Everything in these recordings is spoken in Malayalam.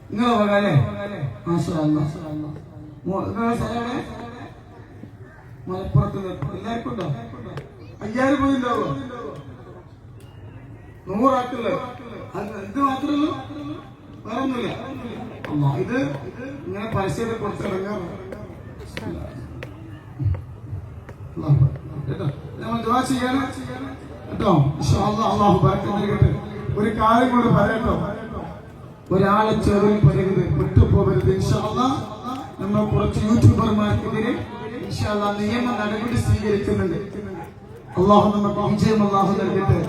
നിങ്ങളെ വകല്ലേ? മാഷാ അല്ലാഹ്. മലപ്പുറത്ത് എല്ലാവർക്കും ഉണ്ടോ? 5000 പോയിണ്ടാവോ? 100 ആക്കല്ലേ? ഇത് മാത്രമല്ലോ, വേറെ ഒന്നുമില്ല. ഇത് ഇങ്ങനെ പരസ്യത്തെ കുറച്ച് ഇറങ്ങാറ് കേട്ടോ. നമ്മൾ ദുആ ചെയ്യണം കേട്ടോ. ഇൻഷാ അല്ലാഹ് അല്ലാഹു ബറക്കത്ത് നൽകട്ടെ. ഒരു കാര്യം കൂടെ പറയട്ടോ, ഒരാളെ ചെറിയ പറയരുത്, വിട്ടുപോകരുത്. ഇൻഷാ അല്ലാഹ് നമ്മൾ കുറച്ച് യൂട്യൂബർമാർക്കെതിരെ ഇൻഷാ അല്ലാഹ് നിയമ നടപടി സ്വീകരിക്കുന്നുണ്ട്. അല്ലാഹു നമുക്ക് വിജയം അല്ലാഹു നൽകട്ടെ.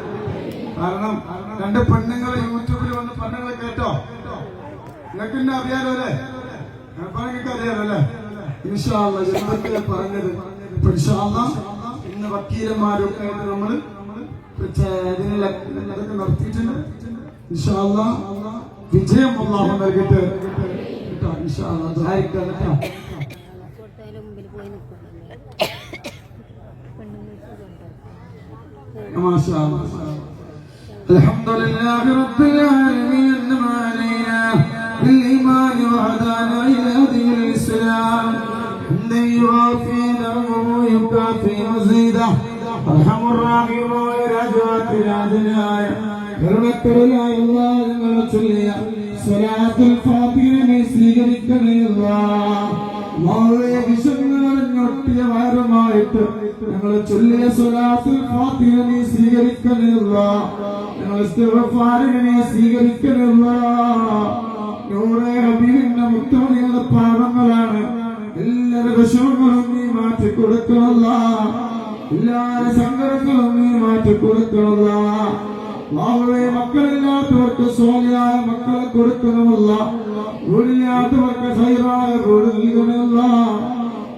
കാരണം 2 പെണ്ണുങ്ങൾ യൂട്യൂബിൽ വന്ന് പെണ്ണുങ്ങളെ കേട്ടോ, നിങ്ങൾക്ക് എന്നെ അറിയാലോ അല്ലേ? നിങ്ങൾക്ക് അറിയാലോ അല്ലേ? ഇൻഷാ അല്ലാഹ് എന്തൊക്കെ പറഞ്ഞത്. ഇൻഷാ അല്ലാഹ് ഇന്ന് വക്കീലന്മാരൊക്കെ ആയിട്ട് നമ്മൾ ഇതിനൊക്കെ നടത്തിയിട്ടുണ്ട്. ഇൻഷാ അല്ലാഹ് വിജയം അല്ലാഹു നൽകട്ടെ കേട്ടോ. ഇൻഷാ അല്ലാഹ് ദുആയിക്കാൻ കേട്ടോ. മാഷാ അല്ലാഹ്. അൽഹംദുലില്ലാഹി റബ്ബിൽ ആലമീൻ അൻഅമ അലൈനാ بالإيمان وهدانا إلى دين الإسلام حمدا يوافي نعمه ويكافي مزيده أرحم الراحمين രാജാതിരാജനായ കരുണക്കടലായ അല്ലാഹ് ഞങ്ങളെ ചൊല്ലിയ സ്വലാത്തുൽ ഫാത്തിഹയെ സ്വീകരിക്കണേ അല്ലാഹ്. അല്ലാഹുവേ വിശുദ്ധ വയറുമായിട്ട് ഞങ്ങൾ ചൊല്ലിയ സ്വലാത്തുൽ ഫാത്തിഹയെ സ്വീകരിക്കണേ അല്ലാഹ്. ഞങ്ങൾ ഇസ്തിഗ്ഫാറിനെ സ്വീകരിക്കണേ അല്ലാഹ്. നൂറേ ഹബീബിന്റെ മുത്തമണികളുടെ പാപങ്ങളാണ്. എല്ലാവരുടെ വിഷമങ്ങളും നീ മാറ്റി കൊടുക്കണമല്ല, എല്ലാവരുടെ സങ്കടങ്ങളും നീ മാറ്റി കൊടുക്കണമല്ല. അല്ലാഹുവേ മക്കളില്ലാത്തവർക്ക് സ്വാലിഹായ മക്കളെ കൊടുക്കണമല്ല, വീടില്ലാത്തവർക്ക് ഖൈറായ വീട് നൽകണമല്ല.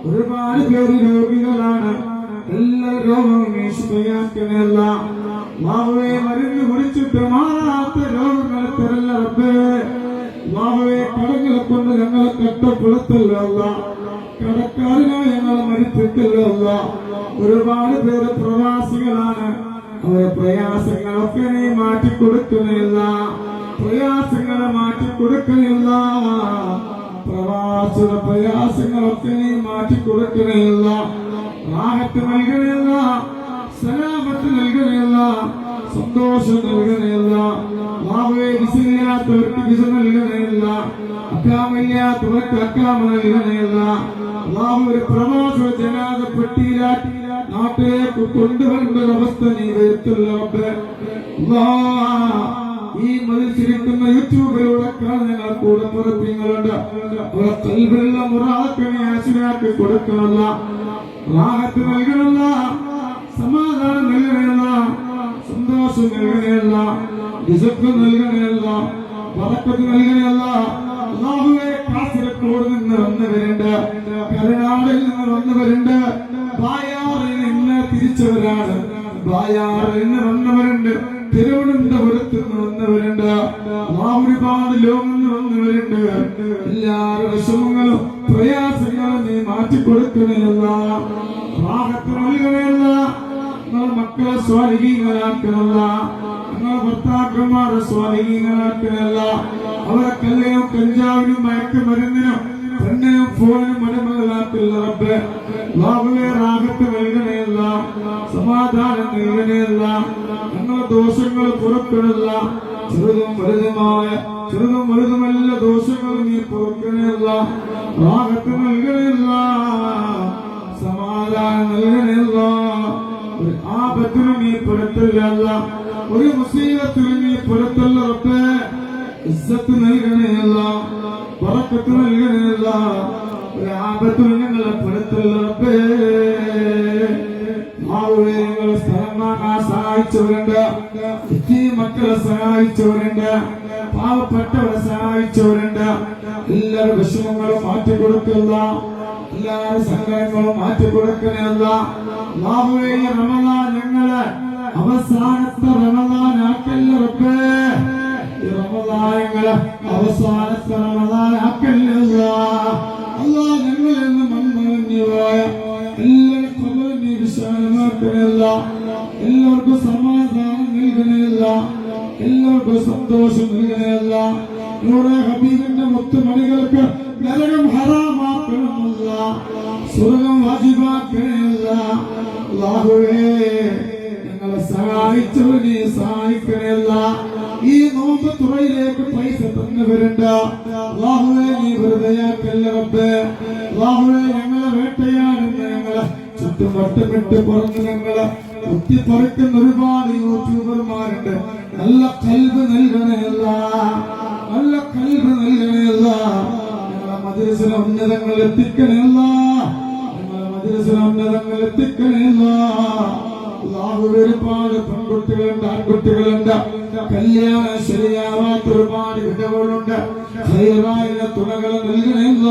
ഒരുപാട് പേര് രോഗികളാണ്, എല്ലാ രോഗവും നീ ശിഫയാക്കണമല്ല. അല്ലാഹുവേ മരുന്ന് കുടിച്ചിട്ട് മാറാത്ത രോഗങ്ങളെ തരല്ല റബ്ബേ. അല്ലാഹുവേ കടങ്ങളെ കൊണ്ട് ഞങ്ങളെ കഷ്ടപ്പെടുത്തല്ലോ അല്ലാഹ്, കടക്കാരനായി ഞങ്ങളെ മരിപ്പിക്കല്ലോ അല്ലാഹ്. ഒരുപാട് പേര് പ്രവാസികളാണ്, അവരെ പ്രയാസങ്ങളൊക്കെ നീ മാറ്റിക്കൊടുക്കണില്ല, പ്രയാസങ്ങളെ മാറ്റിക്കൊടുക്കണില്ല, പ്രവാസിയുടെ പ്രയാസങ്ങളൊക്കെ നീ മാറ്റിക്കൊടുക്കണില്ല, റാഹത്ത് നൽകണില്ല, സലാമത്ത് നൽകണില്ല, സന്തോഷം നൽകണില്ല. അല്ലാഹുവേ വിസില്ലാത്തവർക്ക് വിസ നൽകണില്ല, അക്കാമില്ലാത്തവർക്ക് അക്കാമ നൽകണില്ല. അല്ലാഹു ഒരു പ്രവാസ ജനാദ പെട്ടിയിലാക്കി നാട്ടിലേക്ക് കൊണ്ടുവരേണ്ട അവസ്ഥ നീ വരുത്തുള്ളവർക്ക്. ഈ മത്സരിക്കുന്ന യൂട്യൂബിലൂടെ ഞങ്ങൾ കൂടെ പുറപ്പിങ്ങളുണ്ട്, അവരെ കൽബിലുള്ള മുറാഖിനെ ആശിനാക്കി കൊടുക്കണമല്ല, റാഹത്ത് നൽകണമല്ല, സമാധാനം നൽകണമല്ല, സന്തോഷം നൽകണമല്ല, റിസ്ക് നൽകണമല്ല, ബറക്കത്ത് നൽകണമല്ല. അല്ലാഹുവേ കാസർഗോഡ് നിന്ന് വന്നവരുണ്ട്, കരുനാടിൽ നിന്ന് വന്നവരുണ്ട്, ബായാറിൽ നിന്ന് തിരിച്ചവരാണ്, ബായാറിൽ നിന്ന് വന്നവരുണ്ട്, തിരുവനന്തപുരത്ത് നിന്ന് വന്നവരുണ്ട്, ഒരുപാട് ലോകം നിന്ന് വന്നവരുണ്ട്. എല്ലാവരുടെ വിഷമങ്ങളും പ്രയാസങ്ങളും നീ മാറ്റിക്കൊടുക്കണമല്ല, റാഹത്ത് നൽകണമല്ല, ഞങ്ങളുടെ മക്കളെ സ്വാലിഹീങ്ങളാക്കണമല്ല, ഞങ്ങളുടെ ഭർത്താക്കന്മാരെ സ്വാലിഹീങ്ങളാക്കണമല്ല, അവരെ കല്ലിനും കഞ്ചാവിനും മയക്കുമരുന്നിനും പെണ്ണിനും ഫോണിനും അടിമകളാക്കില്ല റബ്ബേ. അല്ലാഹുവേ റാഹത്ത് നൽകണമല്ല, സമാധാനം നൽകണമല്ല, ഞങ്ങളുടെ ദോഷങ്ങൾ പുറപ്പെടില്ല, ചെറുതും വലുതുമല്ല ദോഷങ്ങളും നീ പുറക്കണമല്ല, റാഹത്ത് നൽകണമല്ല, സമാധാനം നൽകണമല്ല, ഒരു ആപത്തിനും നീ പുറത്തില്ല, ഒരു മുസീബത്തിനും നീ പുറത്തല്ല റബ്ബേ. ഇസ്സത്ത് നൽകണമല്ല, ബറക്കത്ത് നൽകണമല്ല, ഒരു ആപത്തിനും ഞങ്ങളെ പുറത്തല്ല റബ്ബേ. ഞങ്ങളെ സ്ഥലം വാങ്ങാൻ സഹായിച്ചവരുണ്ട്, മക്കളെ സഹായിച്ചവരുണ്ട്, പാവപ്പെട്ടവരെ സഹായിച്ചവരുണ്ട്. എല്ലാവരുടെ വിഷമങ്ങളും മാറ്റിക്കൊടുക്കില്ല, എല്ലാവരുടെ സങ്കടങ്ങളും മാറ്റിക്കൊടുക്കണമല്ല. അല്ലാഹുവേ റമളാൻ ഞങ്ങളെ അവസാനത്തെ റമളാനാക്കല്ല റബ്ബേ, ഈ റമളാൻ ഞങ്ങളെ അവസാനത്തെ റമളാനാക്കല്ല. അല്ലാഹ് ഞങ്ങളിൽ നിന്ന് മൺമറഞ്ഞു പോയ എല്ലാ ഖബറും നീ വിശാലമാക്കണമല്ല, എല്ലാവർക്കും സമാധാനം നൽകണമല്ല, എല്ലാവർക്കും സന്തോഷം നൽകണമല്ല, നൂറെ ഹബീബിന്റെ മുത്തുമണികൾക്ക് നരകം ഹറാമാക്കണമല്ല, സ്വർഗം വാജിബാക്കണമല്ല. അല്ലാഹുവേ ഞങ്ങളെ സഹായിച്ചവനെ സഹായിക്കണമല്ല. ഈ നോമ്പ് തുറയിലേക്ക് പൈസ തന്നവരുണ്ട്, അല്ലാഹുവേ നീ വെറുതെയാക്കല്ല റബ്ബേ. അല്ലാഹുവേ ഞങ്ങളെ വേട്ടയാടുന്ന ഞങ്ങളെ ചുറ്റുവട്ടമിട്ട് പറഞ്ഞ് ഞങ്ങളെ കുത്തിപ്പറിക്കുന്ന ഒരുപാട് യൂട്യൂബർമാരുണ്ട്. നല്ല കൽബ് നൽകണമല്ല, നല്ല കൽബ് നൽകണമല്ല. ഞങ്ങളെ മദ്രസയിലെ ഉന്നതങ്ങൾ എത്തിക്കണമല്ല, ഞങ്ങളെ മദ്രസയിലെ ഉന്നതങ്ങൾ എത്തിക്കണമല്ല. ഒരുപാട് പെൺകുട്ടികളുണ്ട്, ആൺകുട്ടികളുണ്ട്, കല്യാണം ശരിയാവാത്ത ഒരുപാട് വിധവകളുണ്ട്. ഹൈറായ തുണകൾ നൽകണമല്ല,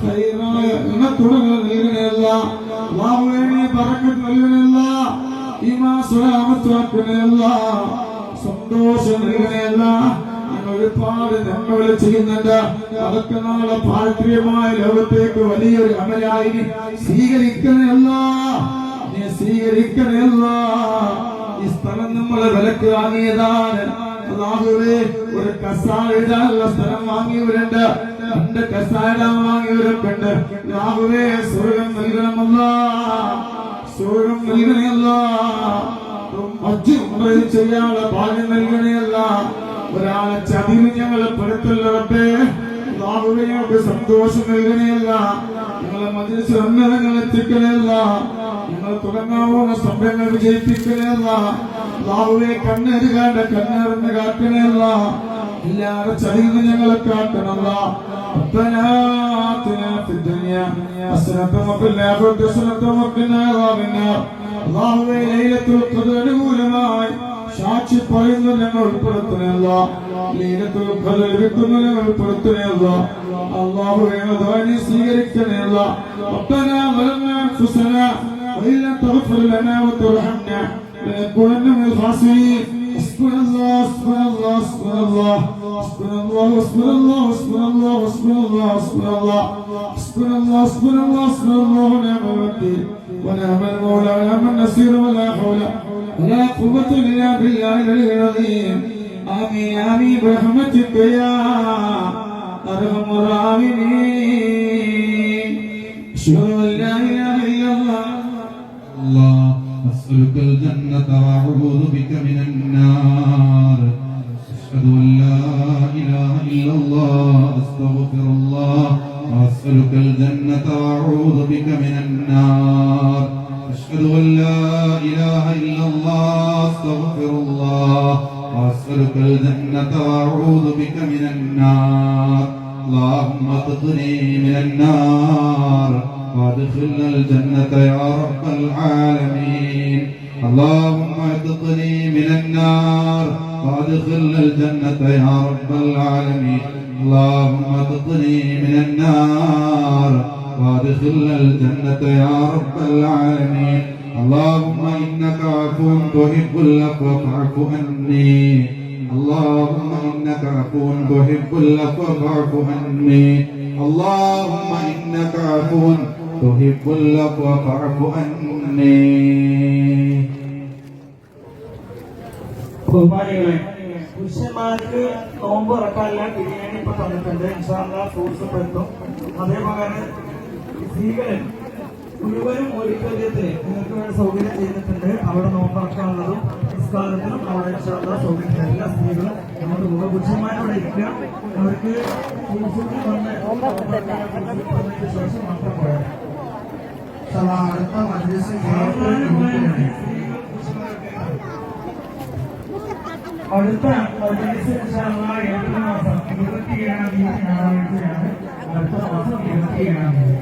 ഹൈറായ തുണകൾ നൽകണമല്ല. അല്ലാഹുവേ ബറക്കത്ത് നൽകണമല്ല, ഈമാൻ സലാമത്താക്കണമല്ല, സന്തോഷം നൽകണമല്ല. ഞങ്ങൾ ഒരുപാട് നന്മകൾ ചെയ്യുന്നുണ്ട്, അതൊക്കെ നാളെ പാരത്രികമായ ലോകത്തേക്ക് വലിയൊരു അമലായി സ്വീകരിക്കണമല്ല, സ്വീകരിക്കണമല്ല. ഈ സ്ഥലം നമ്മളെ വിലക്ക് വാങ്ങിയതാണ്. അല്ലാഹുവേ ഒരു കസാര ഇടാനുള്ള സ്ഥലം വാങ്ങിയവരുണ്ട്, 2 കസാര വാങ്ങിയവരൊക്കെ ഉണ്ട്. അല്ലാഹുവേ സ്വർഗം നൽകണമല്ല, സ്വർഗം നൽകണമല്ല. ഹജ്ജ് ഉംറ ചെയ്യാനുള്ള ഭാഗ്യം നൽകണമല്ല. ഒരാളെ ചതിയിൽ ഞങ്ങളെ പെടുത്തല്ല റബ്ബേ. അല്ലാഹുവേ ഞങ്ങൾക്ക് സന്തോഷം നൽകണമല്ല. ഞങ്ങളെ മജ്‌ലിസിൽ ഉന്നതങ്ങൾ എത്തിക്കണമല്ല. ഞങ്ങൾ തുടങ്ങാവുന്ന സംരംഭങ്ങൾ വിജയിപ്പിക്കണമല്ല. അല്ലാഹുവേ കണ്ണെരുകാണ്ട കണ്ണെറിഞ്ഞ് കാക്കണമല്ല. എല്ലാവരുടെ ചതിയിൽ ഞങ്ങളെ കാക്കണമല്ല. ربنا آتنا في الدنيا حسنة وفي الآخرة حسنة وقنا عذاب النار. അല്ലാഹുവേ ലൈലത്തുൽ ഖദ്ർ അനുകൂലമായി സാക്ഷി പറയുന്ന ഞങ്ങൾ ഉൾപ്പെടുത്തണമല്ല, ലൈലത്തുൽ ഖദ്ർ ലഭിക്കുന്ന ഞങ്ങൾ ഉൾപ്പെടുത്തണമല്ല. അല്ലാഹുവേ ഞങ്ങളെ സ്വീകരിക്കണമല്ല. ربنا ظلمنا أنفسنا وإن لم تغفر لنا وترحمنا لنكونن من الخاسرين. حسبنا الله حسبنا الله حسبنا الله حسبنا الله حسبنا الله حسبنا الله حسبنا الله حسبنا الله حسبنا الله حسبنا الله حسبنا الله ونعم الوكيل ونعم المولى ونعم النصير ولا حول ولا قوة إلا بالله العلي العظيم. آمين آمين برحمتك يا أرحم الراحمين. أشهد أن لا إله إلا الله. الله أسألك الجنة وأعوذ بك من النار. أشهد أن لا إله إلا الله أستغفر الله وأسألك الجنة وأعوذ بك من النار. أشهد أن لا إله إلا الله أستغفر الله وأسألك الجنة وأعوذ بك من النار. اللهم اغفرني من النار وادخلنا الجنة يا رب العالمين. اللهم اغفرني من النار وادخلنا الجنة يا رب العالمين. اللهم اغفرني من النار وادخلنا الجنة يا رب العالمين. اللهم إنك عفو تحب العفو فاعف عني. اللهم إنك عفو تحب العفو فاعف عني. اللهم إنك عفو تحب العفو فاعف عني. ബഹുമാനികളെ, പുരുഷന്മാർക്ക് നോമ്പ് ഇറക്കാനുള്ള ബിരിയാണി ഇപ്പൊ തന്നിട്ടുണ്ട്. ഇൻഷാ അല്ലാഹ് ഫ്രൂട്ട്സ് പെടുത്തും. അതേപോലെ സ്ത്രീകളിൽ മുഴുവനും ഓഡിറ്റോറിയത്തിന് നിങ്ങൾക്ക് വേണ്ട സൗകര്യം ചെയ്തിട്ടുണ്ട്. അവിടെ നോമ്പ് ഇറക്കാനുള്ളതും നിസ്കാരത്തിനും അവിടെ ഇൻഷാ അല്ലാഹ് സൗകര്യം. എല്ലാ സ്ത്രീകളും നമ്മുടെ കൂടെ പുരുഷന്മാരോടെ ഇരിക്കുക. അവർക്ക് ശേഷം മാത്രം പോയാൽ അടുത്ത മജ്‌ലിസ് അടുത്ത മജ്‌ലിസ് ഇൻഷാ അല്ലാഹ് ഏപ്രിൽ മാസം 27-ാം തീയതി ഞായറാഴ്ചയാണ്. അടുത്ത മാസം 27-ാം തീയതി.